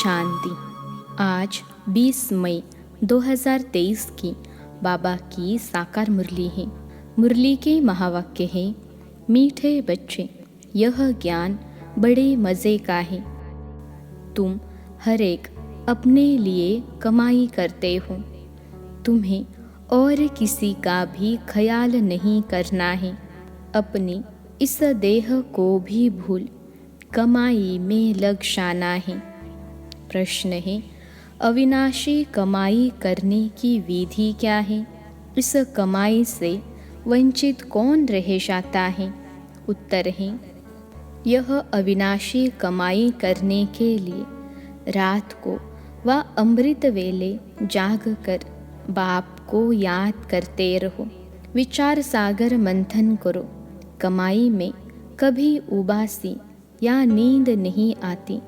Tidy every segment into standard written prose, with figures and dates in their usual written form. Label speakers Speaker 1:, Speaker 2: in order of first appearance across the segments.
Speaker 1: शांति। आज 20 मई 2023 की बाबा की साकार मुरली है। मुरली के महावाक्य है, मीठे बच्चे यह ज्ञान बड़े मज़े का है। तुम हर एक अपने लिए कमाई करते हो, तुम्हें और किसी का भी ख्याल नहीं करना है। अपनी इस देह को भी भूल कमाई में लग जाना है। प्रश्न है, अविनाशी कमाई करने की विधि क्या है? इस कमाई से वंचित कौन रह जाता है? उत्तर है, यह अविनाशी कमाई करने के लिए रात को व अमृत वेले जाग कर बाप को याद करते रहो। विचार सागर मंथन करो। कमाई में कभी उबासी या नींद नहीं आती।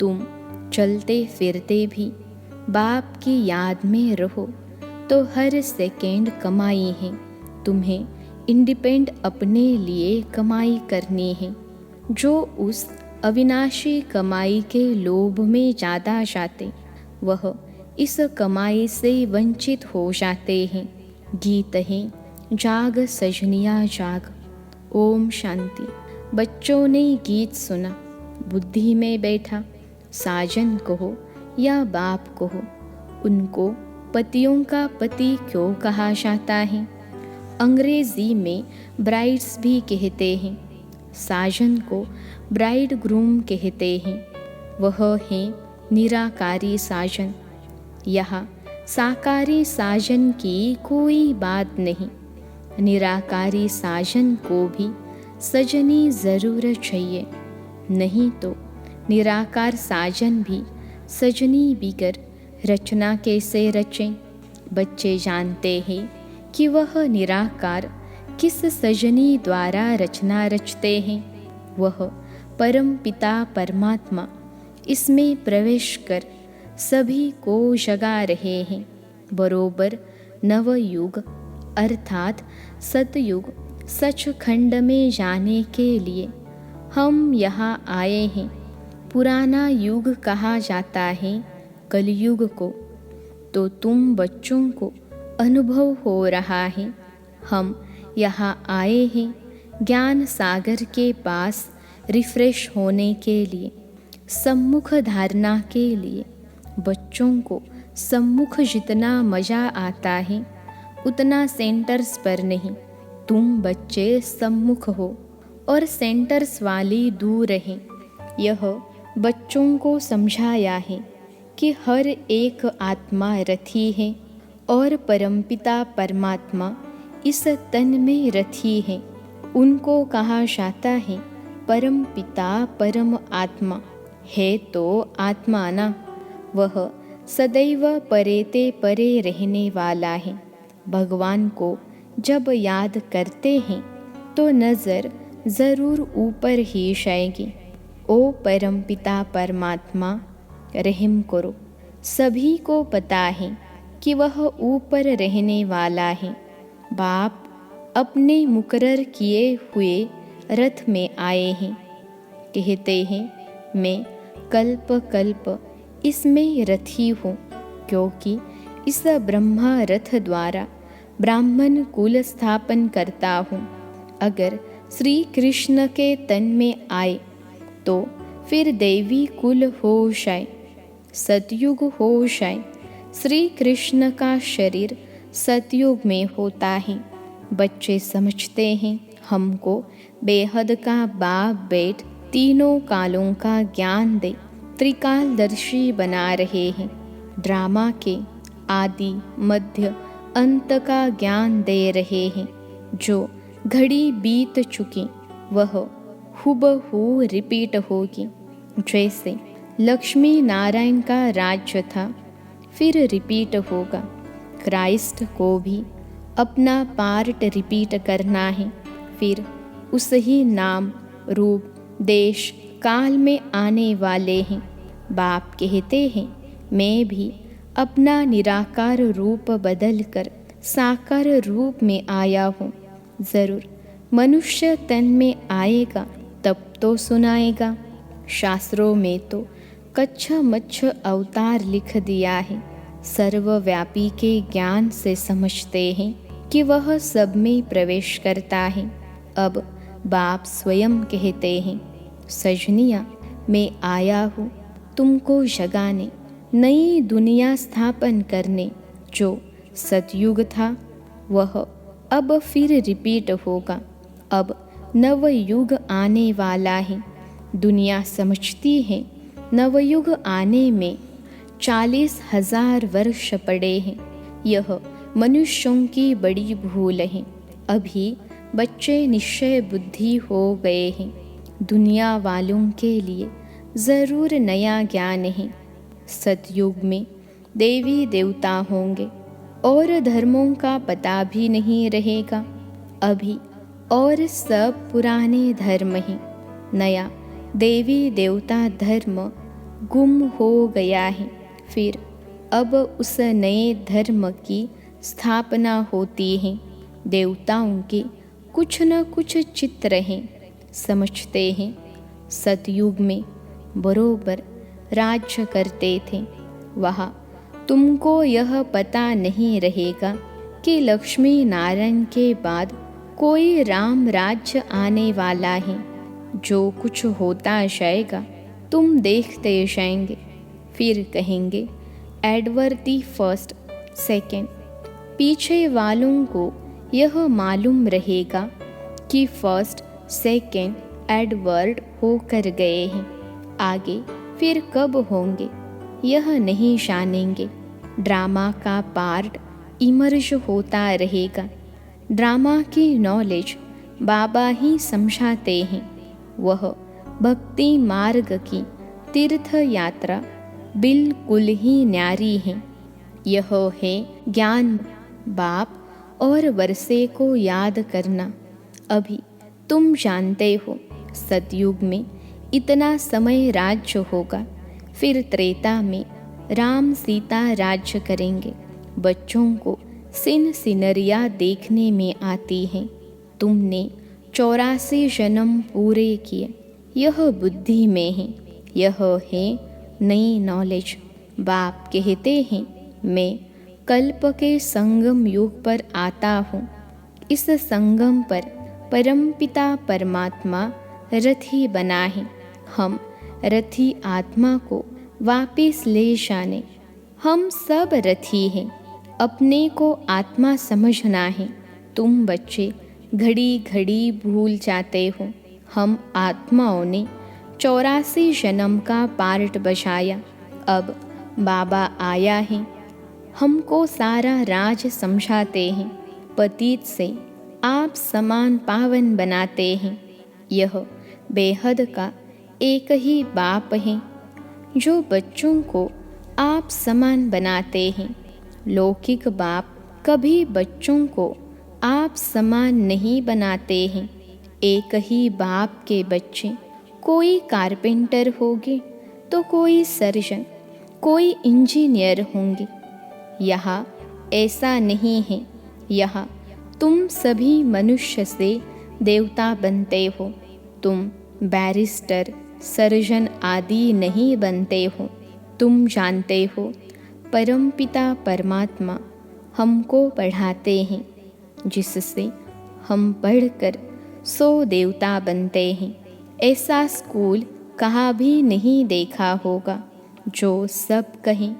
Speaker 1: तुम चलते फिरते भी बाप की याद में रहो तो हर सेकेंड कमाई है। तुम्हें इंडिपेंड अपने लिए कमाई करनी है। जो उस अविनाशी कमाई के लोभ में ज़्यादा जाते, वह इस कमाई से वंचित हो जाते हैं। गीत है, जाग सजनिया जाग। ओम शांति। बच्चों ने गीत सुना, बुद्धि में बैठा। साजन कहो या बाप कहो, उनको पतियों का पति क्यों कहा जाता है? अंग्रेजी में ब्राइड्स भी कहते हैं। साजन को ब्राइड ग्रूम कहते हैं। वह है निराकारी साजन। यहाँ साकारी साजन की कोई बात नहीं। निराकारी साजन को भी सजनी ज़रूर चाहिए, नहीं तो निराकार साजन भी सजनी बिगर रचना कैसे रचें? बच्चे जानते हैं कि वह निराकार किस सजनी द्वारा रचना रचते हैं। वह परम पिता परमात्मा इसमें प्रवेश कर सभी को जगा रहे हैं। बरोबर नवयुग अर्थात सतयुग सचखंड में जाने के लिए हम यहाँ आए हैं। पुराना युग कहा जाता है कलयुग को, तो तुम बच्चों को अनुभव हो रहा है। हम यहाँ आए हैं ज्ञान सागर के पास रिफ्रेश होने के लिए, सम्मुख धारणा के लिए। बच्चों को सम्मुख जितना मज़ा आता है उतना सेंटर्स पर नहीं। तुम बच्चे सम्मुख हो और सेंटर्स वाली दूर रहें। यह बच्चों को समझाया है कि हर एक आत्मा रथी है और परमपिता परमात्मा इस तन में रथी है। उनको कहा जाता है परम पिता परम आत्मा है तो आत्मा ना। वह सदैव परेते परे रहने वाला है। भगवान को जब याद करते हैं तो नज़र ज़रूर ऊपर ही जाएगी। ओ परम पिता परमात्मा, रहम करो। सभी को पता है कि वह ऊपर रहने वाला है। बाप अपने मुकर्रर किए हुए रथ में आए हैं। कहते हैं, मैं कल्प कल्प इसमें रथी हूँ, क्योंकि इस ब्रह्मा रथ द्वारा ब्राह्मण कुल स्थापन करता हूँ। अगर श्री कृष्ण के तन में आए तो फिर देवी कुल हो जाए, सतयुग हो जाए। श्री कृष्ण का शरीर सतयुग में होता है। बच्चे समझते हैं हमको बेहद का बाप बेट तीनों कालों का ज्ञान दे त्रिकालदर्शी बना रहे हैं। ड्रामा के आदि मध्य अंत का ज्ञान दे रहे हैं। जो घड़ी बीत चुकी वह हुबहू रिपीट होगी। जैसे लक्ष्मी नारायण का राज्य था, फिर रिपीट होगा। क्राइस्ट को भी अपना पार्ट रिपीट करना है, फिर उस ही नाम रूप देश काल में आने वाले हैं। बाप कहते हैं, मैं भी अपना निराकार रूप बदलकर साकार रूप में आया हूँ। ज़रूर मनुष्य तन में आएगा तब तो सुनाएगा। शास्त्रों में तो कच्छ मच्छ अवतार लिख दिया है। सर्वव्यापी के ज्ञान से समझते हैं कि वह सब में प्रवेश करता है। अब बाप स्वयं कहते हैं, सजनिया मैं आया हूँ तुमको जगाने, नई दुनिया स्थापन करने। जो सतयुग था वह अब फिर रिपीट होगा। अब नवयुग आने वाला है। दुनिया समझती है नवयुग आने में 40,000 वर्ष पड़े हैं। यह मनुष्यों की बड़ी भूल है। अभी बच्चे निश्चय बुद्धि हो गए हैं। दुनिया वालों के लिए ज़रूर नया ज्ञान है। सतयुग में देवी देवता होंगे और धर्मों का पता भी नहीं रहेगा। अभी और सब पुराने धर्म हैं। नया देवी देवता धर्म गुम हो गया है। फिर अब उस नए धर्म की स्थापना होती है। देवताओं के कुछ न कुछ चित्र हैं। समझते हैं सतयुग में बरोबर राज्य करते थे। वहाँ तुमको यह पता नहीं रहेगा कि लक्ष्मी नारायण के बाद कोई राम राज्य आने वाला है। जो कुछ होता जाएगा तुम देखते जाएंगे। फिर कहेंगे एडवर्ड दी फर्स्ट सेकेंड। पीछे वालों को यह मालूम रहेगा कि फर्स्ट सेकेंड एडवर्ड होकर गए हैं। आगे फिर कब होंगे यह नहीं जानेंगे। ड्रामा का पार्ट इमर्ज होता रहेगा। ड्रामा की नॉलेज बाबा ही समझाते हैं। वह भक्ति मार्ग की तीर्थ यात्रा बिल्कुल ही न्यारी है। यह है ज्ञान बाप और वर्षे को याद करना। अभी तुम जानते हो सतयुग में इतना समय राज्य होगा। फिर त्रेता में राम सीता राज्य करेंगे। बच्चों को सिनरिया देखने में आती हैं। तुमने 84 जन्म पूरे किए। यह बुद्धि में है। यह है नई नॉलेज। बाप कहते हैं मैं कल्प के संगम युग पर आता हूँ। इस संगम पर परमपिता परमात्मा रथी बना है। हम रथी आत्मा को वापिस ले जाने। हम सब रथी हैं। अपने को आत्मा समझना है। तुम बच्चे घड़ी घड़ी भूल जाते हो। हम आत्माओं ने 84 जन्म का पार्ट बजाया। अब बाबा आया है। हमको सारा राज समझाते हैं। पतित से आप समान पावन बनाते हैं। यह बेहद का एक ही बाप है जो बच्चों को आप समान बनाते हैं। लौकिक बाप कभी बच्चों को आप समान नहीं बनाते हैं। एक ही बाप के बच्चे कोई कारपेंटर होंगे तो कोई सर्जन, कोई इंजीनियर होंगे। यहाँ ऐसा नहीं है। यहाँ तुम सभी मनुष्य से देवता बनते हो। तुम बैरिस्टर, सर्जन आदि नहीं बनते हो। तुम जानते हो परमपिता परमात्मा हमको पढ़ाते हैं, जिससे हम पढ़कर 100 देवता बनते हैं। ऐसा स्कूल कहाँ भी नहीं देखा होगा जो सब कहें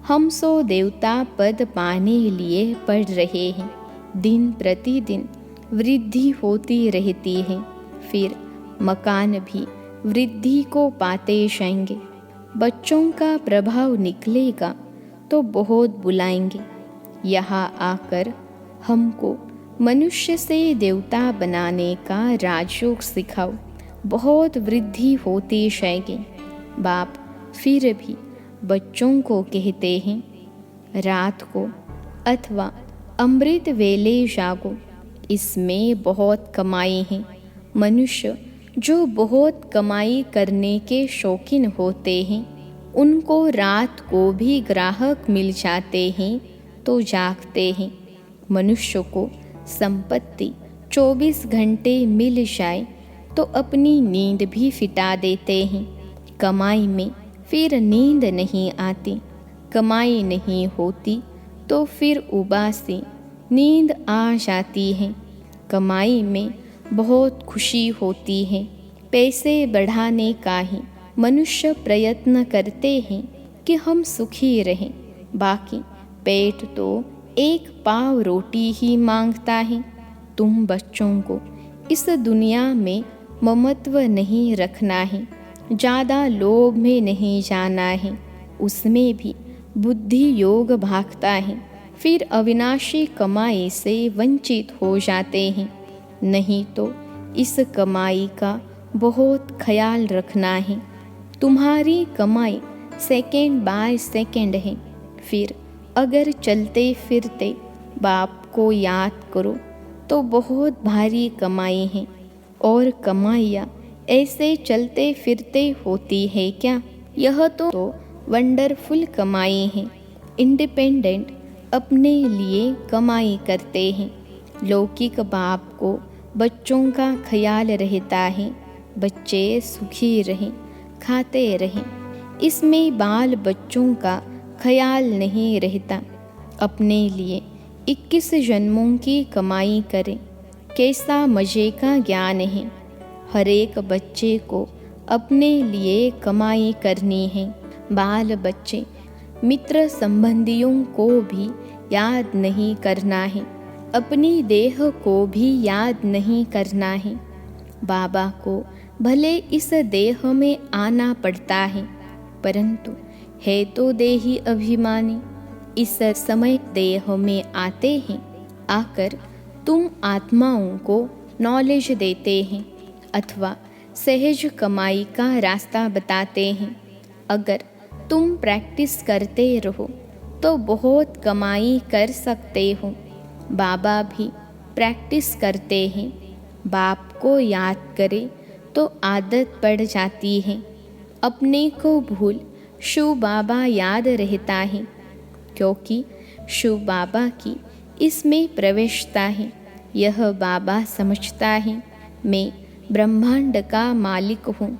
Speaker 1: हम 100 देवता पद पाने लिए पढ़ रहे हैं। दिन प्रतिदिन वृद्धि होती रहती है। फिर मकान भी वृद्धि को पाते जाएंगे। बच्चों का प्रभाव निकलेगा तो बहुत बुलाएंगे। यहाँ आकर हमको मनुष्य से देवता बनाने का राजयोग सिखाओ। बहुत वृद्धि होती जाएगी। बाप फिर भी बच्चों को कहते हैं रात को अथवा अमृत वेले जागो। इसमें बहुत कमाई है। मनुष्य जो बहुत कमाई करने के शौकीन होते हैं उनको रात को भी ग्राहक मिल जाते हैं तो जागते हैं। मनुष्य को संपत्ति 24 घंटे मिल जाए तो अपनी नींद भी फिटा देते हैं। कमाई में फिर नींद नहीं आती, कमाई नहीं होती तो फिर उबासी, नींद आ जाती है। कमाई में बहुत खुशी होती है, पैसे बढ़ाने का ही मनुष्य प्रयत्न करते हैं कि हम सुखी रहें। बाकी पेट तो एक पाव रोटी ही मांगता है। तुम बच्चों को इस दुनिया में ममत्व नहीं रखना है, ज़्यादा लोभ में नहीं जाना है। उसमें भी बुद्धि योग भागता है, फिर अविनाशी कमाई से वंचित हो जाते हैं। नहीं तो इस कमाई का बहुत ख्याल रखना है। तुम्हारी कमाई सेकंड बाय सेकंड है। फिर अगर चलते फिरते बाप को याद करो तो बहुत भारी कमाई है। और कमाइयाँ ऐसे चलते फिरते होती है क्या? यह तो वंडरफुल कमाई है। इंडिपेंडेंट अपने लिए कमाई करते हैं। लौकिक बाप को बच्चों का ख्याल रहता है, बच्चे सुखी रहें, खाते रहें। इसमें बाल बच्चों का ख्याल नहीं रहता। अपने लिए 21 जन्मों की कमाई करें, कैसा मज़े का ज्ञान है। हर एक बच्चे को अपने लिए कमाई करनी है। बाल बच्चे मित्र संबंधियों को भी याद नहीं करना है, अपनी देह को भी याद नहीं करना है। बाबा को भले इस देह में आना पड़ता है, परंतु है तो देही अभिमानी। इस समय देह में आते हैं, आकर तुम आत्माओं को नॉलेज देते हैं अथवा सहज कमाई का रास्ता बताते हैं। अगर तुम प्रैक्टिस करते रहो तो बहुत कमाई कर सकते हो। बाबा भी प्रैक्टिस करते हैं। बाप को याद करे तो आदत पड़ जाती है। अपने को भूल शिव बाबा याद रहता है, क्योंकि शिव बाबा की इसमें प्रवेशता है। यह बाबा समझता है मैं ब्रह्मांड का मालिक हूँ।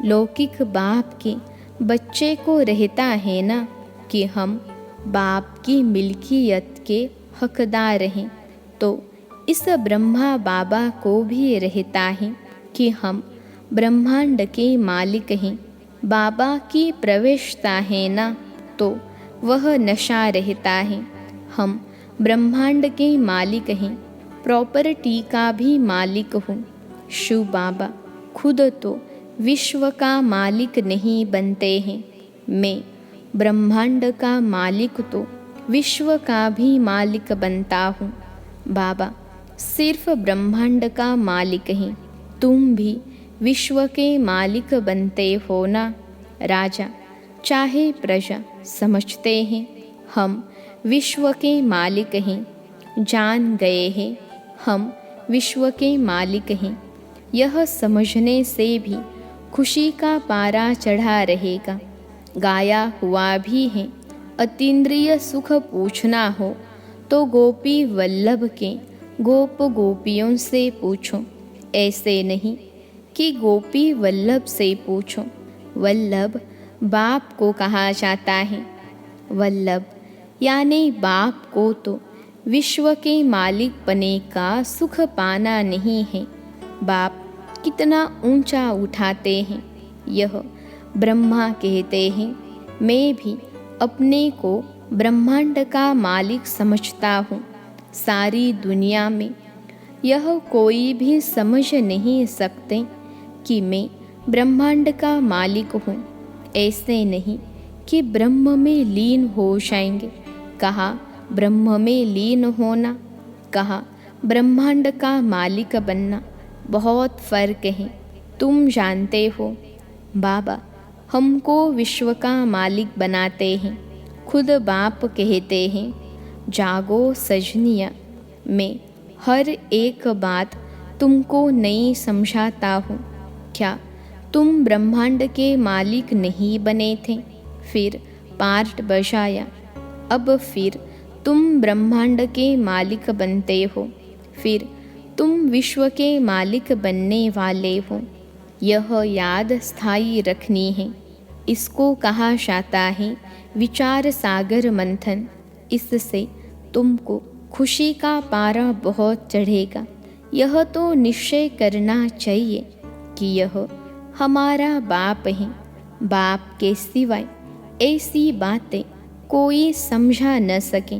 Speaker 1: लौकिक बाप के बच्चे को रहता है ना कि हम बाप की मिल्कियत के हकदार हैं, तो इस ब्रह्मा बाबा को भी रहता है कि हम ब्रह्मांड के मालिक हैं। बाबा की प्रवेशता है ना, तो वह नशा रहता है। हम ब्रह्मांड के मालिक हैं, प्रॉपर्टी का भी मालिक हूँ। शिव बाबा खुद तो विश्व का मालिक नहीं बनते हैं। मैं ब्रह्मांड का मालिक तो विश्व का भी मालिक बनता हूँ। बाबा सिर्फ ब्रह्मांड का मालिक हैं, तुम भी विश्व के मालिक बनते हो ना। राजा चाहे प्रजा समझते हैं हम विश्व के मालिक हैं, जान गए हैं हम विश्व के मालिक हैं। यह समझने से भी खुशी का पारा चढ़ा रहेगा। गाया हुआ भी है, अतीन्द्रिय सुख पूछना हो तो गोपी वल्लभ के गोप गोपियों से पूछो। ऐसे नहीं कि गोपी वल्लभ से पूछो। वल्लभ बाप को कहा जाता है। वल्लभ यानी बाप को तो विश्व के मालिक बने का सुख पाना नहीं है। बाप कितना ऊंचा उठाते हैं। यह ब्रह्मा कहते हैं, मैं भी अपने को ब्रह्मांड का मालिक समझता हूँ। सारी दुनिया में यह कोई भी समझ नहीं सकते कि मैं ब्रह्मांड का मालिक हूँ। ऐसे नहीं कि ब्रह्म में लीन हो जाएंगे। कहा ब्रह्म में लीन होना, कहा ब्रह्मांड का मालिक बनना, बहुत फर्क है। तुम जानते हो बाबा हमको विश्व का मालिक बनाते हैं। खुद बाप कहते हैं, जागो सजनिया, मैं हर एक बात तुमको नहीं समझाता हूँ। क्या तुम ब्रह्मांड के मालिक नहीं बने थे? फिर पार्ट बजाया, अब फिर तुम ब्रह्मांड के मालिक बनते हो। फिर तुम विश्व के मालिक बनने वाले हो। यह याद स्थायी रखनी है। इसको कहा जाता है विचार सागर मंथन। इससे तुमको खुशी का पारा बहुत चढ़ेगा। यह तो निश्चय करना चाहिए कि यह हमारा बाप है। बाप के सिवाय ऐसी बातें कोई समझा न सके।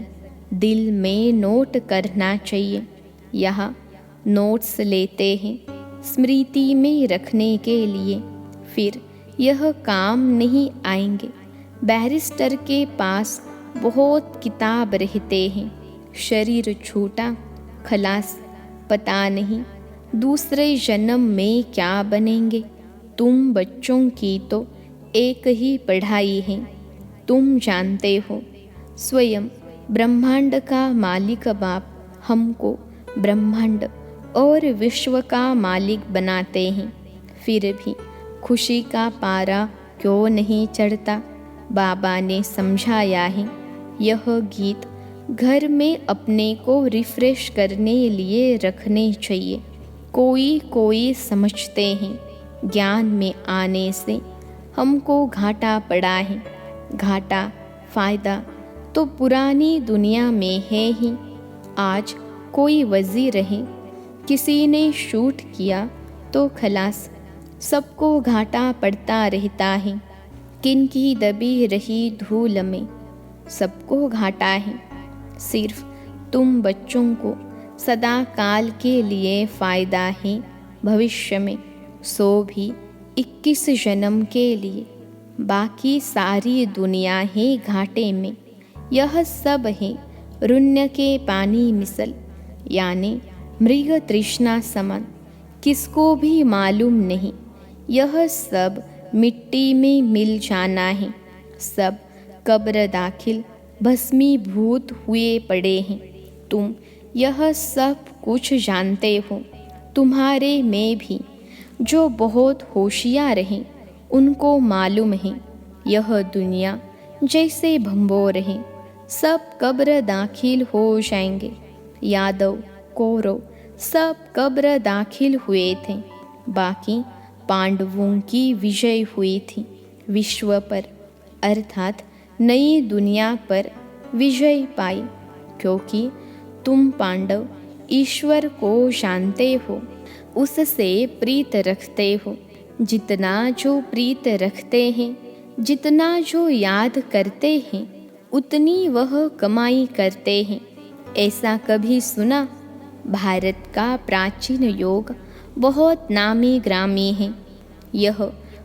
Speaker 1: दिल में नोट करना चाहिए। यहाँ नोट्स लेते हैं स्मृति में रखने के लिए, फिर यह काम नहीं आएंगे। बैरिस्टर के पास बहुत किताब रहते हैं, शरीर छूटा खलास, पता नहीं दूसरे जन्म में क्या बनेंगे। तुम बच्चों की तो एक ही पढ़ाई है। तुम जानते हो स्वयं ब्रह्मांड का मालिक बाप हमको ब्रह्मांड और विश्व का मालिक बनाते हैं, फिर भी खुशी का पारा क्यों नहीं चढ़ता। बाबा ने समझाया है यह गीत घर में अपने को रिफ्रेश करने लिए रखने चाहिए। कोई समझते हैं ज्ञान में आने से हमको घाटा पड़ा है। घाटा फायदा तो पुरानी दुनिया में है ही। आज कोई वजीर है, किसी ने शूट किया तो खलास, सबको घाटा पड़ता रहता है। किनकी दबी रही धूल में सबको घाटा है। सिर्फ तुम बच्चों को सदा काल के लिए फ़ायदा है, भविष्य में सो भी 21 जन्म के लिए। बाकी सारी दुनिया है घाटे में। यह सब है रुण्य के पानी मिसल, यानी मृग तृष्णा समान। किसको भी मालूम नहीं यह सब मिट्टी में मिल जाना है। सब कब्र दाखिल भस्मीभूत हुए पड़े हैं। तुम यह सब कुछ जानते हो। तुम्हारे में भी जो बहुत होशियार हैं उनको मालूम है यह दुनिया जैसे भंबोर है, सब कब्र दाखिल हो जाएंगे। यादव कौरव सब कब्र दाखिल हुए थे, बाकी पांडवों की विजय हुई थी विश्व पर, अर्थात नई दुनिया पर विजय पाई। क्योंकि तुम पांडव ईश्वर को जानते हो, उससे प्रीत रखते हो। जितना जो प्रीत रखते हैं, जितना जो याद करते हैं, उतनी वह कमाई करते हैं। ऐसा कभी सुना? भारत का प्राचीन योग बहुत नामी ग्रामी है। यह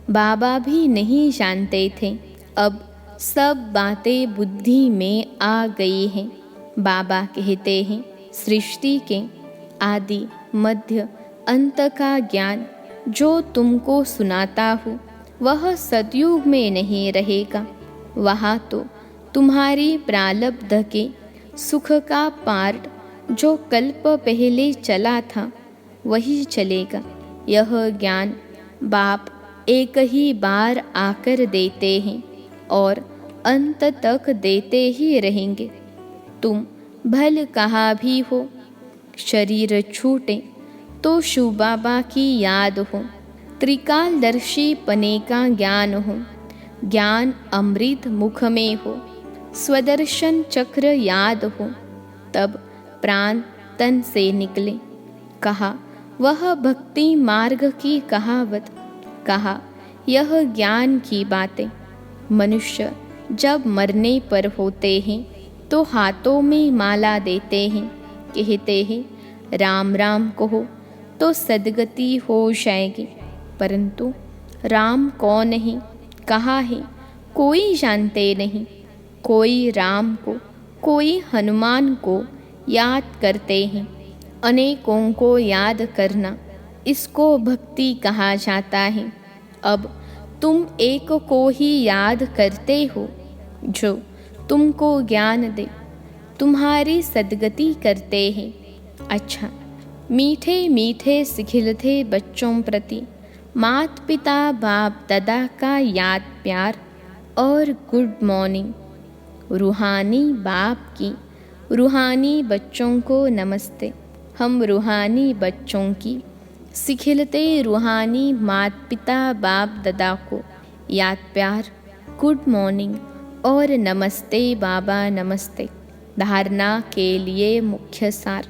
Speaker 1: बाबा भी नहीं जानते थे, अब सब बातें बुद्धि में आ गई हैं। बाबा कहते हैं सृष्टि के आदि मध्य अंत का ज्ञान जो तुमको सुनाता हूँ वह सतयुग में नहीं रहेगा। वहाँ तो तुम्हारी प्रारब्ध के सुख का पार्ट जो कल्प पहले चला था वही चलेगा। यह ज्ञान बाप एक ही बार आकर देते हैं और अंत तक देते ही रहेंगे। तुम भल कहाँ भी हो, शरीर छूटे तो शिव बाबा की याद हो। त्रिकालदर्शी पने का ज्ञान हो, ज्ञान अमृत मुख में हो। स्वदर्शन चक्र याद हो, तब प्राण तन से निकले। कहा वह भक्ति मार्ग की कहावत, कहा यह ज्ञान की बातें। मनुष्य जब मरने पर होते हैं तो हाथों में माला देते हैं, कहते हैं राम राम कहो तो सदगति हो जाएगी। परंतु राम कौन है, कहाँ है, कोई जानते नहीं। कोई राम को, कोई हनुमान को याद करते हैं। अनेकों को याद करना, इसको भक्ति कहा जाता है। अब तुम एक को ही याद करते हो जो तुमको ज्ञान दे, तुम्हारी सदगति करते हैं। अच्छा, मीठे मीठे सिखिलते बच्चों प्रति मात पिता बाप दादा का याद प्यार और गुड मॉर्निंग। रूहानी बाप की रूहानी बच्चों को नमस्ते। हम रूहानी बच्चों की सिखिलते रूहानी मात पिता बाप दादा को याद प्यार गुड मॉर्निंग और नमस्ते बाबा नमस्ते। धारणा के लिए मुख्य सार।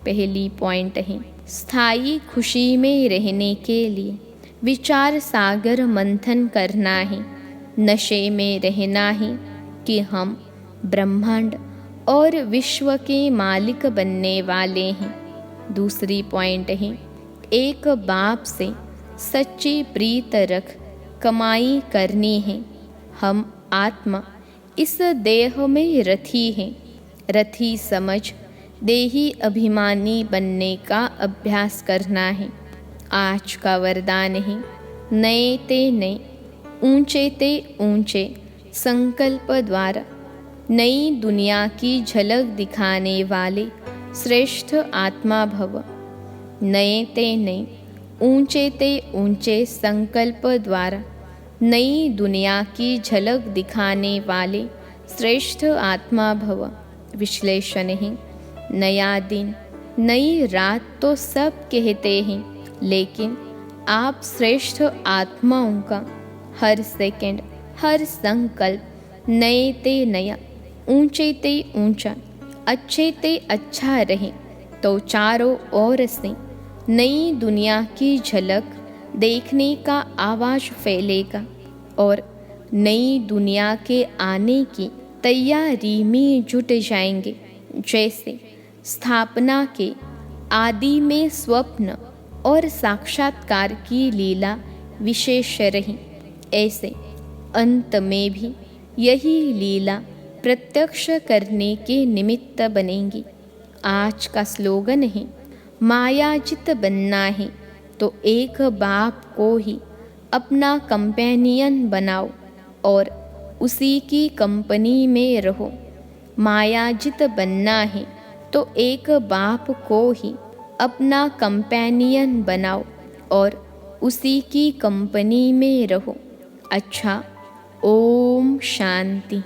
Speaker 1: पहली पॉइंट है, स्थायी खुशी में रहने के लिए विचार सागर मंथन करना है। नशे में रहना है कि हम ब्रह्मांड और विश्व के मालिक बनने वाले हैं। दूसरी पॉइंट है, एक बाप से सच्ची प्रीत रख कमाई करनी है। हम आत्मा इस देह में रथी हैं। रथी समझ देही अभिमानी बनने का अभ्यास करना है। आज का वरदान है, नए ते नए, ऊंचे ते ऊंचे संकल्प द्वारा नई दुनिया की झलक दिखाने वाले श्रेष्ठ आत्मा भव। नए ते नए, ऊंचे ते ऊंचे संकल्प द्वारा नई दुनिया की झलक दिखाने वाले श्रेष्ठ आत्मा भव। विश्लेषण है, नया दिन नई रात तो सब कहते हैं, लेकिन आप श्रेष्ठ आत्माओं का हर सेकंड हर संकल्प नए ते नया, ऊंचे ते ऊंचा, अच्छे ते अच्छा रहे तो चारों ओर से नई दुनिया की झलक देखने का आवाज़ फैलेगा और नई दुनिया के आने की तैयारी में जुट जाएंगे। जैसे स्थापना के आदि में स्वप्न और साक्षात्कार की लीला विशेष रही, ऐसे अंत में भी यही लीला प्रत्यक्ष करने के निमित्त बनेंगी। आज का स्लोगन है, मायाजित बनना है तो एक बाप को ही अपना कंपेनियन बनाओ और उसी की कंपनी में रहो। मायाजित बनना है तो एक बाप को ही अपना कंपेनियन बनाओ और उसी की कंपनी में रहो। अच्छा, ओम शांति।